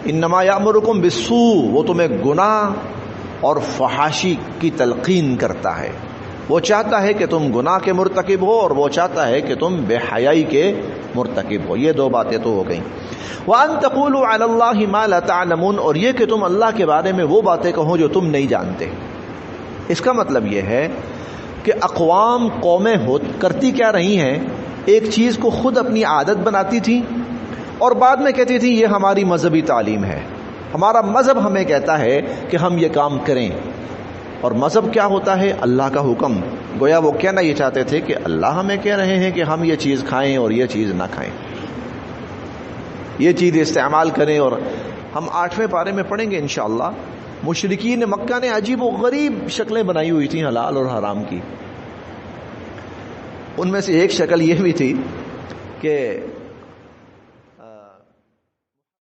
इन्नमा यामुरुकुम बिस्सू, वो तुम्हें गुनाह और फहाशी की तलकीन करता है। वो चाहता है कि तुम गुनाह के मुर्तकिब हो और वो चाहता है कि तुम बेहयाई के मुर्तकिब हो। ये दो बातें तो हो गई। व अन तक़ूलू अलल्लाहि मा ला तअलमून, और ये कि तुम अल्लाह के बारे में वो बातें कहो जो तुम नहीं जानते। इसका मतलब यह है कि अक़वाम कौमें करती क्या रही हैं, एक चीज़ को खुद अपनी आदत बनाती थी और बाद में कहती थी ये हमारी मजहबी तालीम है, हमारा मजहब हमें कहता है कि हम ये काम करें। और मजहब क्या होता है? अल्लाह का हुक्म। गोया वो कहना ये चाहते थे कि अल्लाह हमें कह रहे हैं कि हम ये चीज़ खाएं और ये चीज़ ना खाएं, ये चीज़ इस्तेमाल करें। और हम 8वें पारे में पढ़ेंगे इंशाअल्लाह, मुशरिकीन मक्का ने अजीब व गरीब शक्लें बनाई हुई थी हलाल और हराम की। उनमें से एक शक्ल यह भी थी कि